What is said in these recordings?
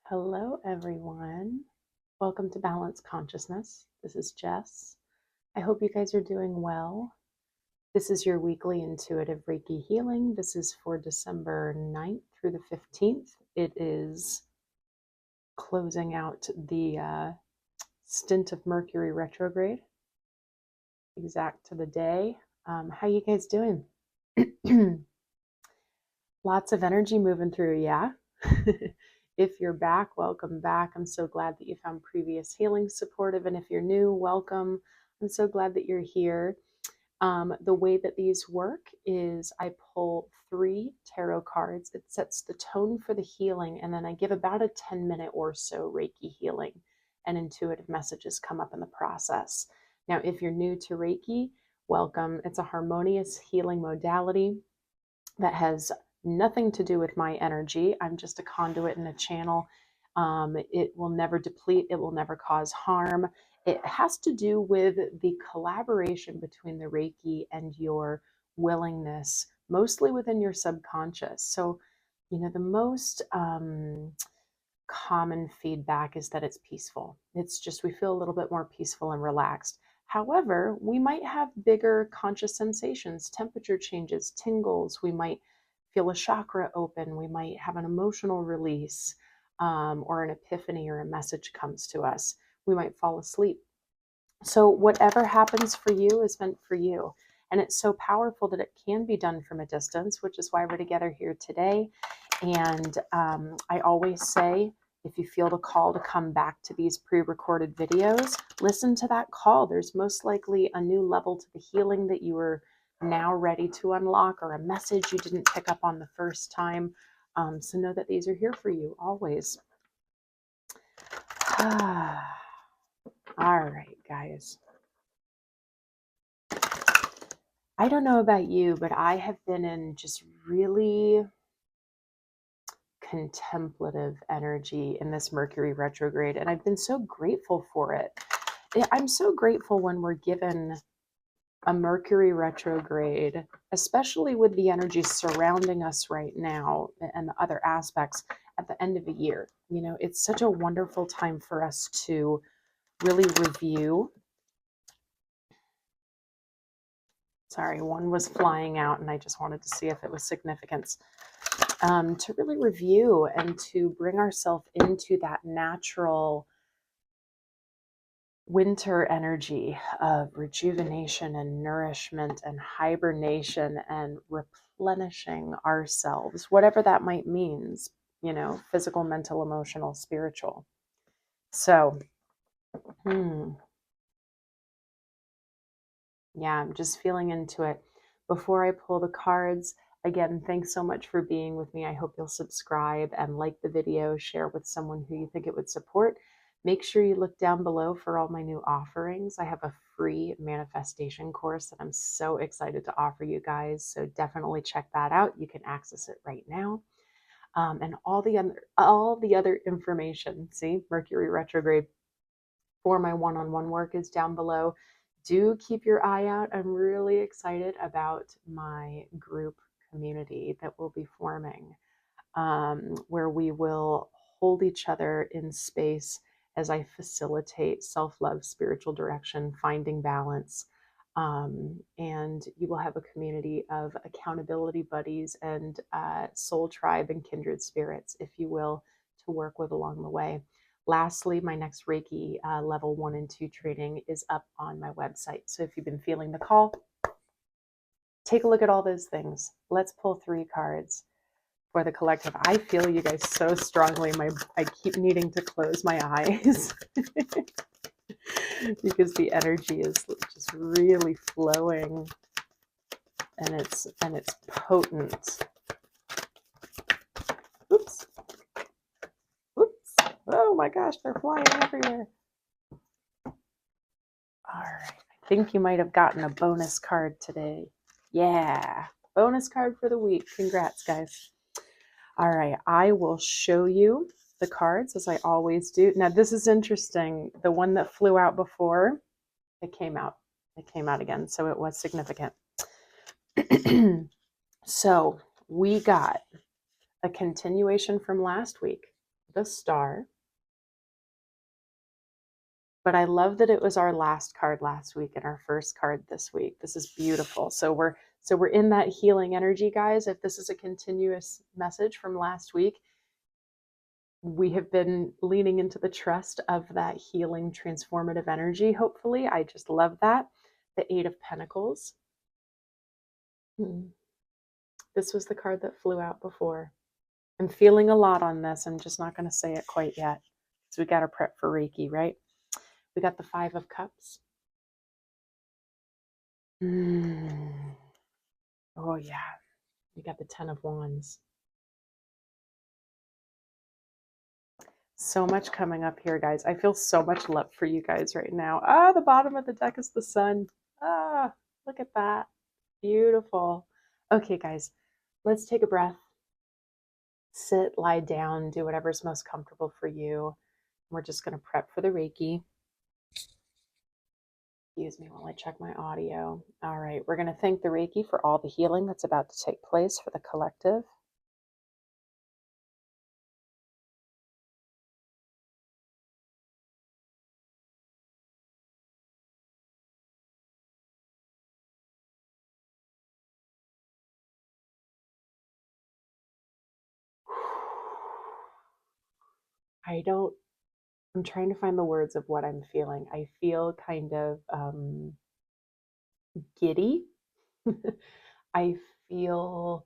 Hello, everyone. Welcome to Balanced Consciousness. This is Jess. I hope you guys are doing well. This is your weekly intuitive Reiki healing. This is for December 9th through the 15th. It is closing out the stint of Mercury retrograde, exact to the day. How you guys doing? Lots of energy moving through, yeah? If you're back, welcome back. I'm so glad that you found previous healing supportive. And if you're new, welcome. I'm so glad that you're here. The way that these work is I pull 3 tarot cards. It sets the tone for the healing. And then I give about a 10-minute or so Reiki healing, and intuitive messages come up in the process. Now, if you're new to Reiki, welcome. It's a harmonious healing modality that has nothing to do with my energy. I'm just a conduit and a channel. It will never deplete. It will never cause harm. It has to do with the collaboration between the Reiki and your willingness, mostly within your subconscious. So, the most common feedback is that it's peaceful. It's just we feel a little bit more peaceful and relaxed. However, we might have bigger conscious sensations, temperature changes, tingles. We might feel a chakra open. We might have an emotional release, or an epiphany, or a message comes to us. We might fall asleep. So whatever happens for you is meant for you. And it's so powerful that it can be done from a distance, which is why we're together here today. And I always say, if you feel the call to come back to these pre-recorded videos, listen to that call. There's most likely a new level to the healing that you are now ready to unlock, or a message you didn't pick up on the first time. So know that these are here for you always. All right, guys. I don't know about you, but I have been in just really contemplative energy in this Mercury retrograde, and I've been so grateful for it. I'm so grateful when we're given a Mercury retrograde, especially with the energy surrounding us right now and the other aspects at the end of a year. It's such a wonderful time for us to really review. Sorry, one was flying out and I just wanted to see if it was significance. To really review and to bring ourselves into that natural winter energy of rejuvenation and nourishment and hibernation and replenishing ourselves, whatever that might means, physical, mental, emotional, spiritual. So, yeah, I'm just feeling into it. Before I pull the cards, again, thanks so much for being with me. I hope you'll subscribe and like the video, share with someone who you think it would support. Make sure you look down below for all my new offerings. I have a free manifestation course that I'm so excited to offer you guys. So definitely check that out. You can access it right now. And all the other information, see, Mercury retrograde, for my one-on-one work is down below. Do keep your eye out. I'm really excited about my group community that will be forming, where we will hold each other in space as I facilitate self-love, spiritual direction, finding balance. And you will have a community of accountability buddies and soul tribe and kindred spirits, if you will, to work with along the way. Lastly, my next Reiki level 1 and 2 training is up on my website. So if you've been feeling the call, take a look at all those things. Let's pull 3 cards for the collective. I feel you guys so strongly. I keep needing to close my eyes because the energy is just really flowing, and it's potent. Oops. Oops. Oh my gosh, they're flying everywhere. All right. I think you might have gotten a bonus card today. Yeah. Bonus card for the week. Congrats, guys. All right. I will show you the cards as I always do. Now, this is interesting. The one that flew out before, it came out. It came out again. So it was significant. So we got a continuation from last week. the Star. But I love that it was our last card last week and our first card this week. This is beautiful. So we're in that healing energy, guys. If this is a continuous message from last week, we have been leaning into the trust of that healing, transformative energy, hopefully. I just love that. The Eight of Pentacles. This was the card that flew out before. I'm feeling a lot on this. I'm just not going to say it quite yet. So we got to prep for Reiki, right? We got the Five of Cups. Oh, yeah. We got the Ten of Wands. So much coming up here, guys. I feel so much love for you guys right now. Ah, the bottom of the deck is the Sun. Ah, look at that. Beautiful. Okay, guys, let's take a breath. Sit, lie down, do whatever's most comfortable for you. We're just going to prep for the Reiki. Excuse me while I check my audio. All right, we're going to thank the Reiki for all the healing that's about to take place for the collective. I'm trying to find the words of what I'm feeling. I feel kind of giddy. I feel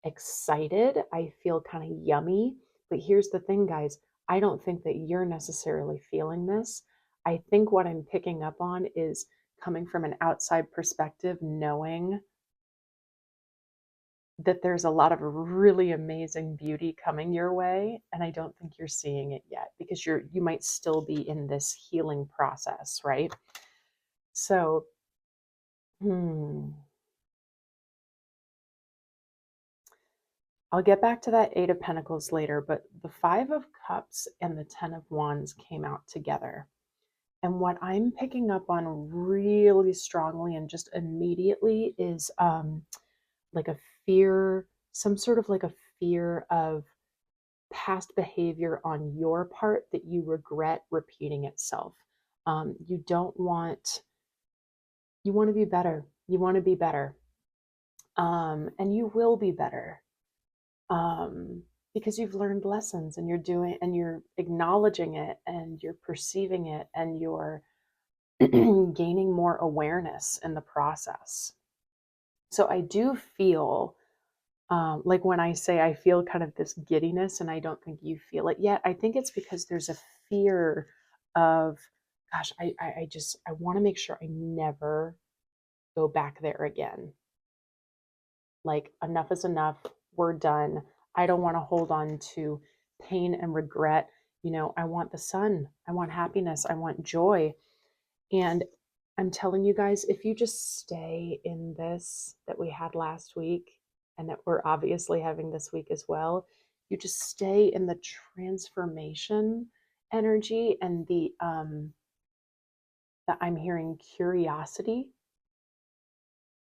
excited. I feel kind of yummy. But here's the thing, guys. I don't think that you're necessarily feeling this. I think what I'm picking up on is coming from an outside perspective, knowing that there's a lot of really amazing beauty coming your way, and I don't think you're seeing it yet because you might still be in this healing process, right? So, I'll get back to that Eight of Pentacles later, but the Five of Cups and the Ten of Wands came out together. And what I'm picking up on really strongly and just immediately is like a fear, some sort of like a fear of past behavior on your part that you regret repeating itself. You don't want, you want to be better. You want to be better. And you will be better. Because you've learned lessons and you're acknowledging it and you're perceiving it and you're gaining more awareness in the process. So I do feel like when I say I feel kind of this giddiness and I don't think you feel it yet, I think it's because there's a fear of, gosh, I want to make sure I never go back there again. Like enough is enough. We're done. I don't want to hold on to pain and regret. I want the sun. I want happiness. I want joy. And I'm telling you guys, if you just stay in this that we had last week and that we're obviously having this week as well, you just stay in the transformation energy and the that I'm hearing curiosity.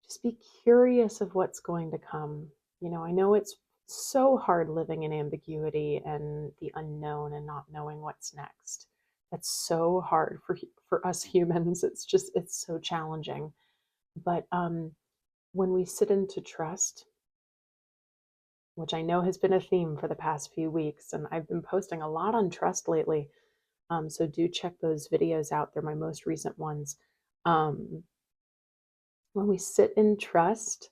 Just be curious of what's going to come. I know it's so hard living in ambiguity and the unknown and not knowing what's next. That's so hard for us humans. It's so challenging. But when we sit into trust, which I know has been a theme for the past few weeks, and I've been posting a lot on trust lately. So do check those videos out. They're my most recent ones. When we sit in trust,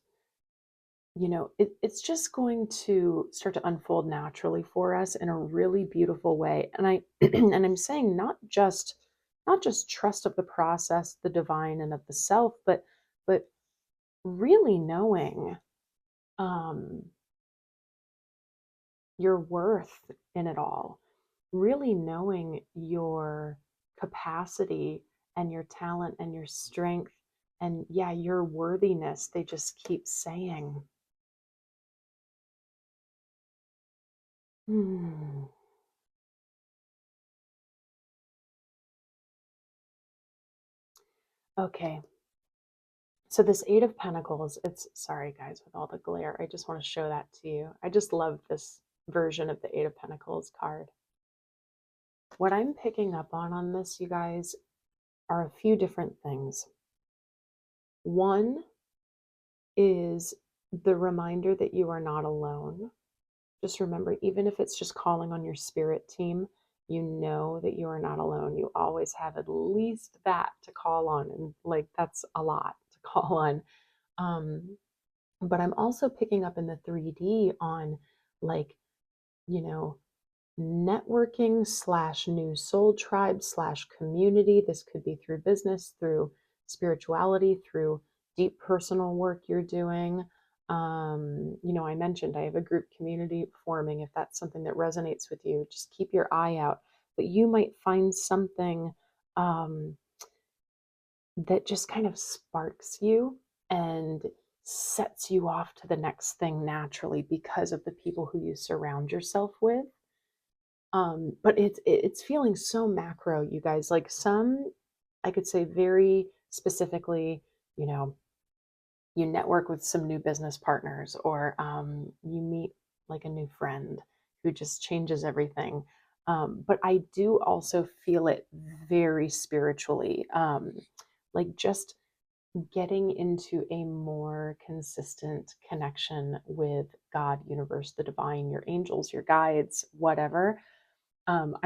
it's just going to start to unfold naturally for us in a really beautiful way. And and I'm saying not just trust of the process, the divine and of the self, but really knowing your worth in it all, really knowing your capacity and your talent and your strength and yeah, your worthiness. They just keep saying. Hmm. Okay. So this Eight of Pentacles, it's sorry guys with all the glare. I just want to show that to you. I just love this version of the Eight of Pentacles card. What I'm picking up on this, you guys, are a few different things. One is the reminder that you are not alone. Just remember, even if it's just calling on your spirit team, you know that you are not alone. You always have at least that to call on. And like, that's a lot to call on. Um, but I'm also picking up in the 3D on like, you know, networking slash new soul tribe slash community. This could be through business, through spirituality, through deep personal work you're doing. I mentioned I have a group community forming. If that's something that resonates with you, just keep your eye out. But you might find something um, that just kind of sparks you and sets you off to the next thing naturally because of the people who you surround yourself with. But it's feeling so macro, you guys. Like some, I could say very specifically, you know, you network with some new business partners, or you meet like a new friend who just changes everything. But I do also feel it very spiritually, like just getting into a more consistent connection with God, universe, the divine, your angels, your guides, whatever. I'm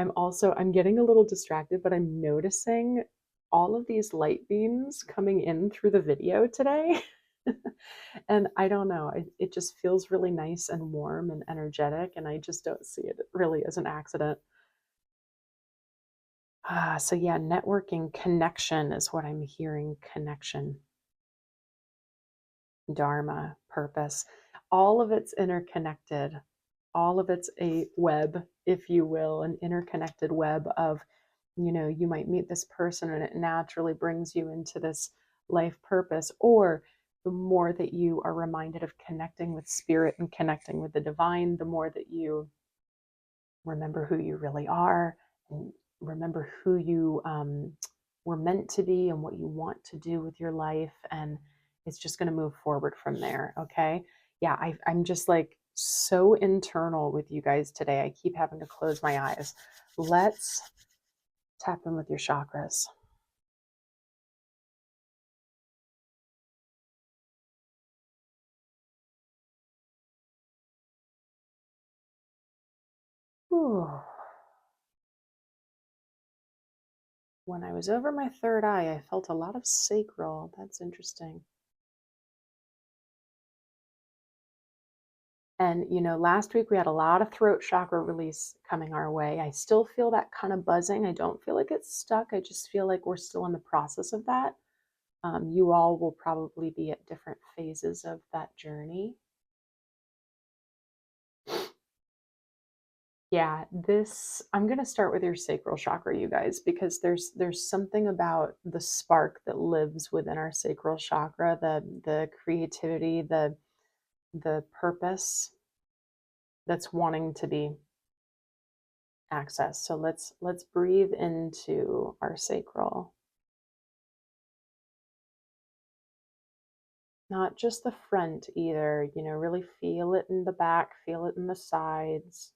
getting a little distracted, but I'm noticing all of these light beams coming in through the video today. And I don't know, it just feels really nice and warm and energetic, and I just don't see it really as an accident. So yeah, networking, connection is what I'm hearing. Connection, dharma, purpose, all of it's interconnected. All of it's a web, if you will, an interconnected web of, you might meet this person and it naturally brings you into this life purpose. Or the more that you are reminded of connecting with spirit and connecting with the divine, the more that you remember who you really are and remember who you were meant to be and what you want to do with your life. And it's just going to move forward from there. Okay. Yeah. I'm just like so internal with you guys today. I keep having to close my eyes. Let's tap in with your chakras. Ooh. When I was over my third eye, I felt a lot of sacral. That's interesting. And, last week we had a lot of throat chakra release coming our way. I still feel that kind of buzzing. I don't feel like it's stuck. I just feel like we're still in the process of that. You all will probably be at different phases of that journey. Yeah, I'm going to start with your sacral chakra, you guys, because there's something about the spark that lives within our sacral chakra, the creativity, the purpose that's wanting to be accessed. So let's breathe into our sacral. Not just the front either, really feel it in the back, feel it in the sides.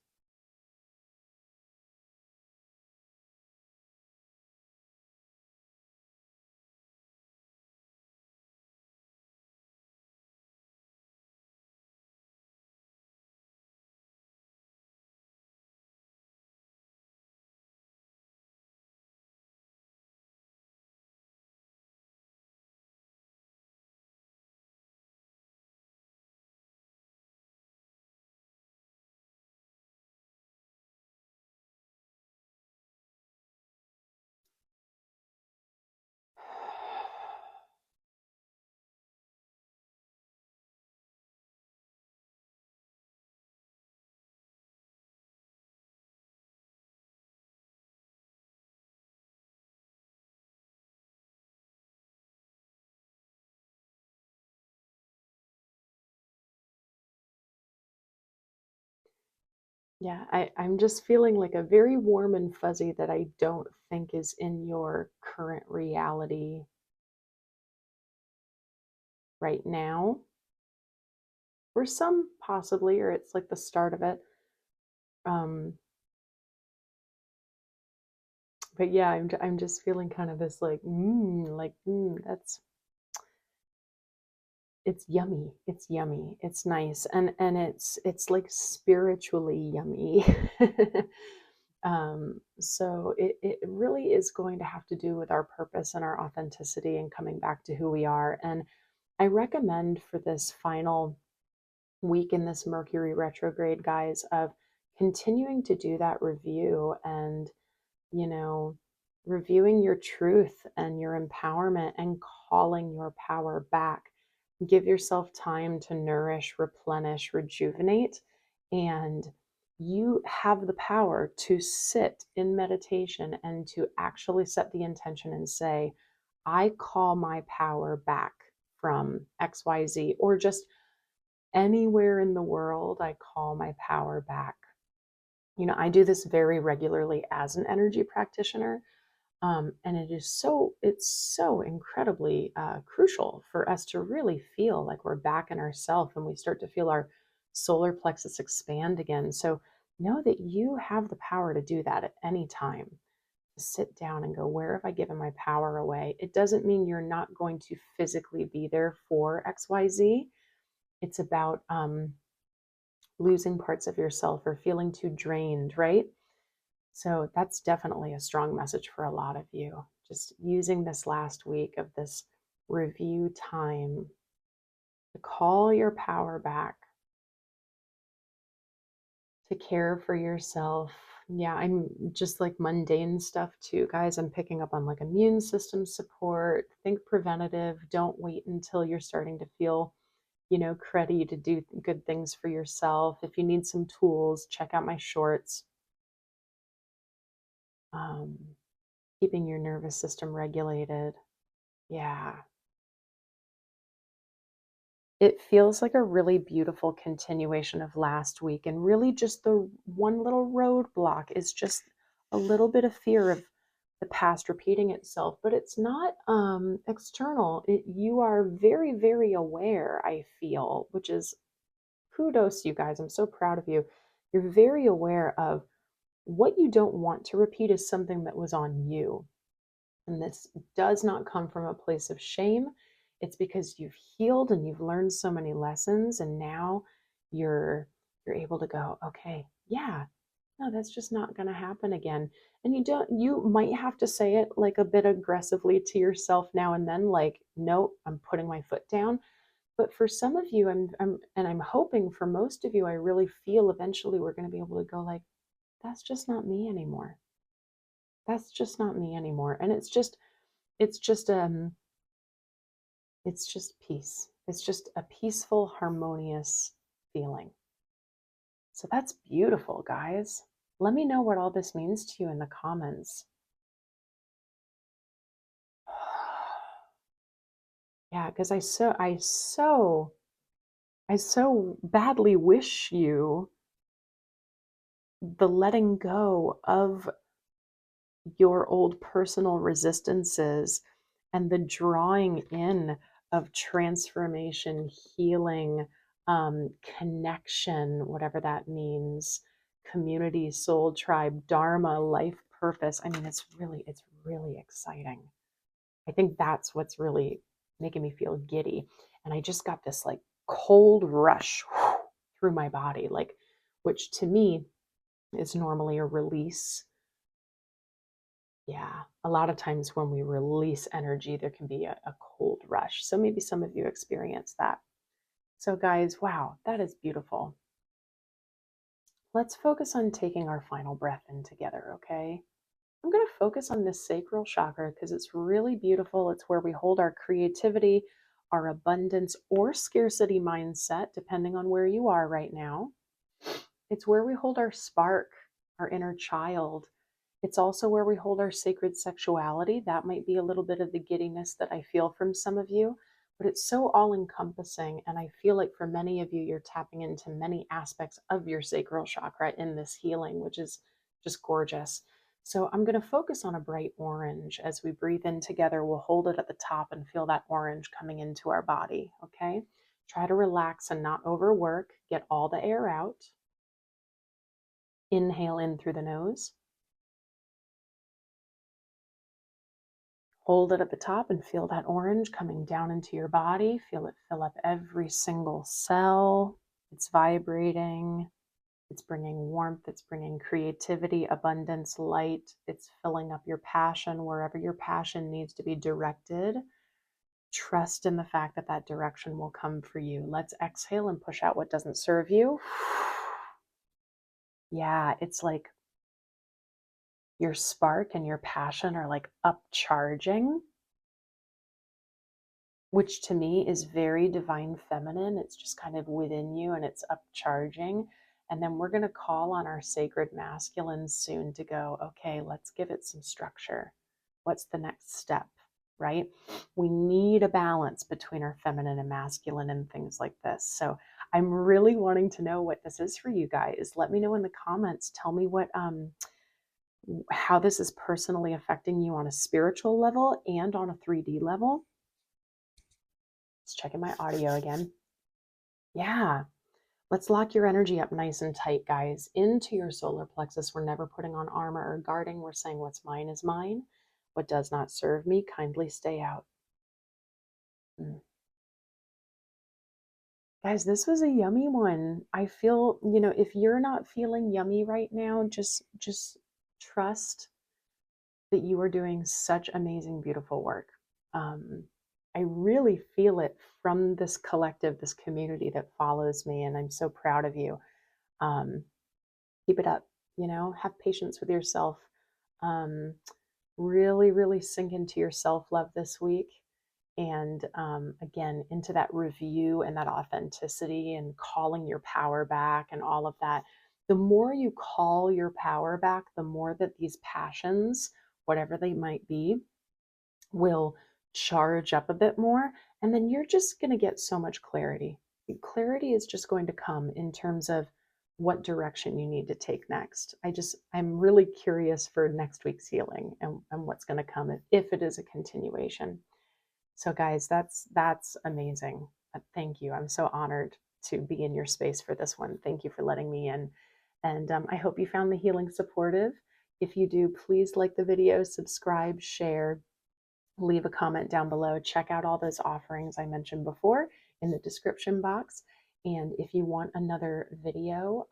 Yeah, I'm just feeling like a very warm and fuzzy that I don't think is in your current reality right now. For some, possibly, or it's like the start of it. Um, But yeah, I'm just feeling kind of this that's it's yummy. It's yummy. It's nice. And it's like spiritually yummy. So it really is going to have to do with our purpose and our authenticity and coming back to who we are. And I recommend for this final week in this Mercury retrograde, guys, of continuing to do that review and, you know, reviewing your truth and your empowerment and calling your power back. Give yourself time to nourish, replenish, rejuvenate, and you have the power to sit in meditation and to actually set the intention and say, I call my power back from XYZ, or just anywhere in the world, I call my power back. I do this very regularly as an energy practitioner. And it's so incredibly crucial for us to really feel like we're back in ourself and we start to feel our solar plexus expand again. So know that you have the power to do that at any time. To sit down and go, where have I given my power away? It doesn't mean you're not going to physically be there for XYZ. It's about losing parts of yourself or feeling too drained, right? So that's definitely a strong message for a lot of you. Just using this last week of this review time to call your power back, to care for yourself. Yeah, I'm just like mundane stuff too, guys. I'm picking up on like immune system support. Think preventative. Don't wait until you're starting to feel, cruddy to do good things for yourself. If you need some tools, check out my shorts. Um, Keeping your nervous system regulated. Yeah. It feels like a really beautiful continuation of last week. And really, just the one little roadblock is just a little bit of fear of the past repeating itself. But it's not external. You are very, very aware, I feel, which is kudos to you guys. I'm so proud of you. You're very aware of what you don't want to repeat is something that was on you. And this does not come from a place of shame. It's because you've healed and you've learned so many lessons, and now you're able to go, okay, yeah, no, that's just not going to happen again. And you might have to say it like a bit aggressively to yourself now and then, like, no, I'm putting my foot down. But for some of you, I'm hoping for most of you, I really feel eventually we're going to be able to go like, that's just not me anymore. That's just not me anymore. And it's just it's just peace. It's just a peaceful, harmonious feeling. So that's beautiful, guys. Let me know what all this means to you in the comments. Yeah, because I so badly wish you the letting go of your old personal resistances and the drawing in of transformation, healing, connection, whatever that means, community, soul tribe, dharma, life purpose. I mean, it's really exciting. I think that's what's really making me feel giddy. And I just got this like cold rush through my body, like, which to me is normally a release. Yeah, a lot of times when we release energy, there can be a cold rush. So maybe some of you experience that. So, guys, wow, that is beautiful. Let's focus on taking our final breath in together, okay? I'm going to focus on this sacral chakra because it's really beautiful. It's where we hold our creativity, our abundance, or scarcity mindset, depending on where you are right now. It's where we hold our spark, our inner child. It's also where we hold our sacred sexuality. That might be a little bit of the giddiness that I feel from some of you, but it's so all encompassing. And I feel like for many of you, you're tapping into many aspects of your sacral chakra in this healing, which is just gorgeous. So I'm going to focus on a bright orange. As we breathe in together, we'll hold it at the top and feel that orange coming into our body. Okay. Try to relax and not overwork. Get all the air out. Inhale in through the nose. Hold it at the top and feel that orange coming down into your body. Feel it fill up every single cell. It's vibrating. It's bringing warmth. It's bringing creativity, abundance, light. It's filling up your passion wherever your passion needs to be directed. Trust in the fact that that direction will come for you. Let's exhale and push out what doesn't serve you. Yeah, it's like your spark and your passion are like upcharging, which to me is very divine feminine. It's just kind of within you and it's upcharging. And then we're going to call on our sacred masculine soon to go, okay, let's give it some structure. What's the next step, right? We need a balance between our feminine and masculine and things like this. So I'm really wanting to know what this is for you guys. Let me know in the comments. Tell me what, how this is personally affecting you on a spiritual level and on a 3D level. Just checking my audio again. Yeah. Let's lock your energy up nice and tight, guys, into your solar plexus. We're never putting on armor or guarding. We're saying what's mine is mine. What does not serve me, kindly stay out. Guys, this was a yummy one. I feel, if you're not feeling yummy right now, just trust that you are doing such amazing, beautiful work. I really feel it from this collective, this community that follows me, and I'm so proud of you. Keep it up, have patience with yourself. Really, really sink into your self-love this week. And again, into that review and that authenticity and calling your power back and all of that. The more you call your power back, the more that these passions, whatever they might be, will charge up a bit more. And then you're just going to get so much clarity. Clarity is just going to come in terms of what direction you need to take next. I'm really curious for next week's healing and what's going to come if it is a continuation. So guys, that's amazing. Thank you. I'm so honored to be in your space for this one. Thank you for letting me in. And I hope you found the healing supportive. If you do, please like the video, subscribe, share, leave a comment down below. Check out all those offerings I mentioned before in the description box. And if you want another video,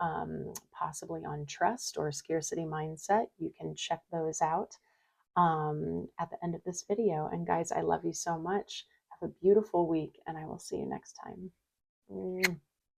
possibly on trust or scarcity mindset, you can check those out at the end of this video. And guys, I love you so much. Have a beautiful week, and I will see you next time.